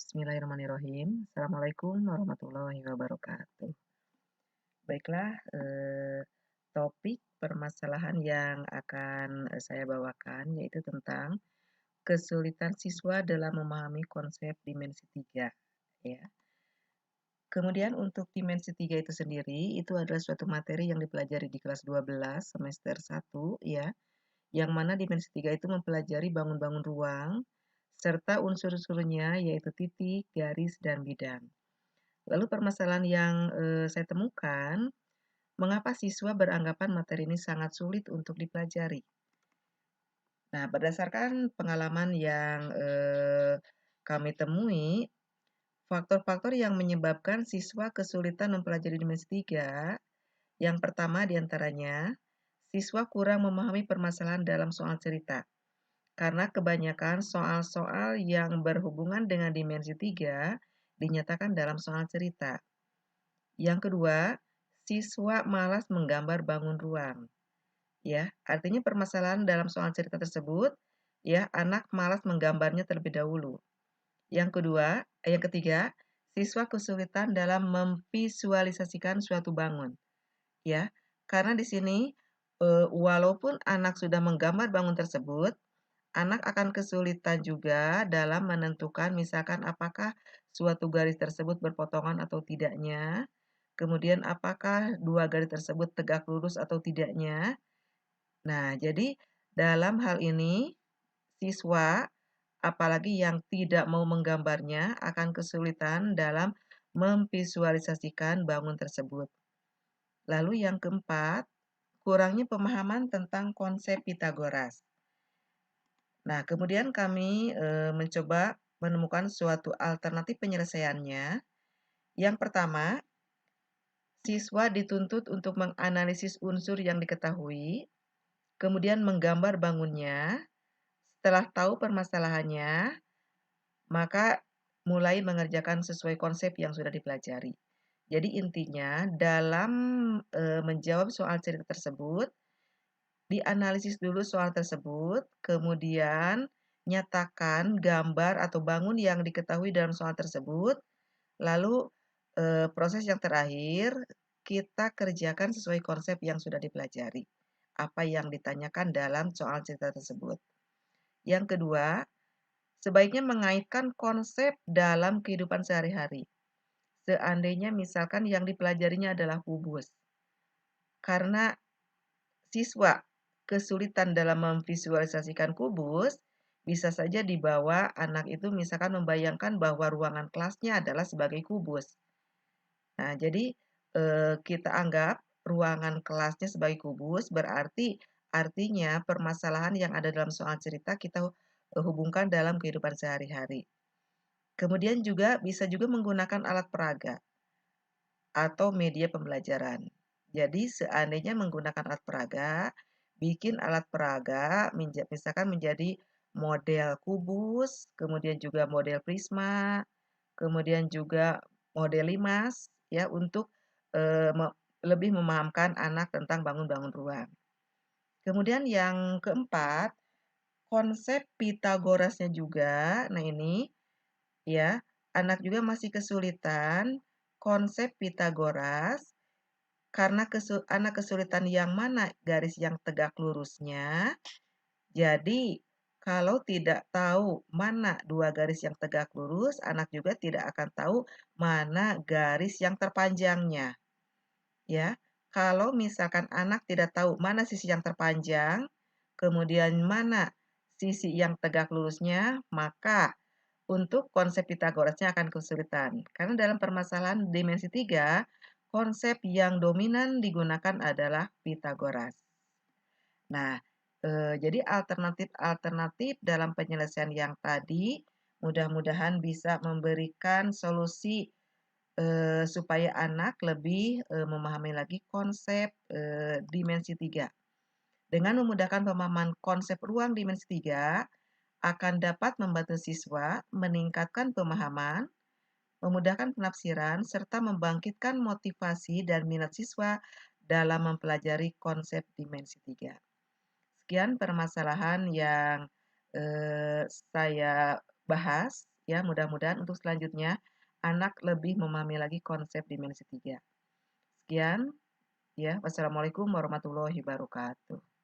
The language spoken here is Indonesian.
Bismillahirrahmanirrahim. Assalamualaikum warahmatullahi wabarakatuh. Baiklah, topik permasalahan yang akan saya bawakan yaitu tentang kesulitan siswa dalam memahami konsep dimensi 3, ya. Kemudian untuk dimensi 3 itu sendiri, itu adalah suatu materi yang dipelajari di kelas 12 semester 1, ya, yang mana dimensi 3 itu mempelajari bangun-bangun ruang serta unsur-unsurnya yaitu titik, garis, dan bidang. Lalu permasalahan yang, saya temukan, mengapa siswa beranggapan materi ini sangat sulit untuk dipelajari? Nah, berdasarkan pengalaman yang, kami temui, faktor-faktor yang menyebabkan siswa kesulitan mempelajari dimensi 3, yang pertama di antaranya, siswa kurang memahami permasalahan dalam soal cerita. Karena kebanyakan soal-soal yang berhubungan dengan dimensi 3 dinyatakan dalam soal cerita. Yang kedua, siswa malas menggambar bangun ruang. Ya, artinya permasalahan dalam soal cerita tersebut, ya, anak malas menggambarnya terlebih dahulu. Yang ketiga, siswa kesulitan dalam memvisualisasikan suatu bangun. Ya, karena di sini walaupun anak sudah menggambar bangun tersebut, anak akan kesulitan juga dalam menentukan misalkan apakah suatu garis tersebut berpotongan atau tidaknya, kemudian apakah dua garis tersebut tegak lurus atau tidaknya. Nah, jadi dalam hal ini siswa, apalagi yang tidak mau menggambarnya, akan kesulitan dalam memvisualisasikan bangun tersebut. Lalu yang keempat, kurangnya pemahaman tentang konsep Pitagoras. Nah, kemudian kami, mencoba menemukan suatu alternatif penyelesaiannya. Yang pertama, siswa dituntut untuk menganalisis unsur yang diketahui, kemudian menggambar bangunnya. Setelah tahu permasalahannya, maka mulai mengerjakan sesuai konsep yang sudah dipelajari. Jadi intinya dalam, menjawab soal cerita tersebut, dianalisis dulu soal tersebut, kemudian nyatakan gambar atau bangun yang diketahui dalam soal tersebut, lalu, proses yang terakhir, kita kerjakan sesuai konsep yang sudah dipelajari, apa yang ditanyakan dalam soal cerita tersebut. Yang kedua, sebaiknya mengaitkan konsep dalam kehidupan sehari-hari. Seandainya misalkan yang dipelajarinya adalah kubus, karena siswa kesulitan dalam memvisualisasikan kubus, bisa saja dibawa anak itu misalkan membayangkan bahwa ruangan kelasnya adalah sebagai kubus. Nah, jadi, kita anggap ruangan kelasnya sebagai kubus, berarti artinya permasalahan yang ada dalam soal cerita kita, hubungkan dalam kehidupan sehari-hari. Kemudian juga bisa juga menggunakan alat peraga atau media pembelajaran. Jadi seandainya menggunakan alat peraga, bikin alat peraga misalkan menjadi model kubus, kemudian juga model prisma, kemudian juga model limas, ya, untuk, lebih memahamkan anak tentang bangun-bangun ruang. Kemudian yang keempat, konsep Pitagorasnya juga. Nah ini, ya, anak juga masih kesulitan konsep Pitagoras karena anak kesulitan yang mana garis yang tegak lurusnya. Jadi, kalau tidak tahu mana dua garis yang tegak lurus, anak juga tidak akan tahu mana garis yang terpanjangnya, ya. Kalau misalkan anak tidak tahu mana sisi yang terpanjang, kemudian mana sisi yang tegak lurusnya, maka untuk konsep Pitagorasnya akan kesulitan. Karena dalam permasalahan dimensi 3, konsep yang dominan digunakan adalah Pitagoras. Nah, jadi alternatif-alternatif dalam penyelesaian yang tadi, mudah-mudahan bisa memberikan solusi, supaya anak lebih, memahami lagi konsep, dimensi 3. Dengan memudahkan pemahaman konsep ruang dimensi 3, akan dapat membantu siswa meningkatkan pemahaman, memudahkan penafsiran, serta membangkitkan motivasi dan minat siswa dalam mempelajari konsep dimensi 3. Sekian permasalahan yang, saya bahas, ya, mudah-mudahan untuk selanjutnya anak lebih memahami lagi konsep dimensi 3. Sekian, ya. Wassalamualaikum warahmatullahi wabarakatuh.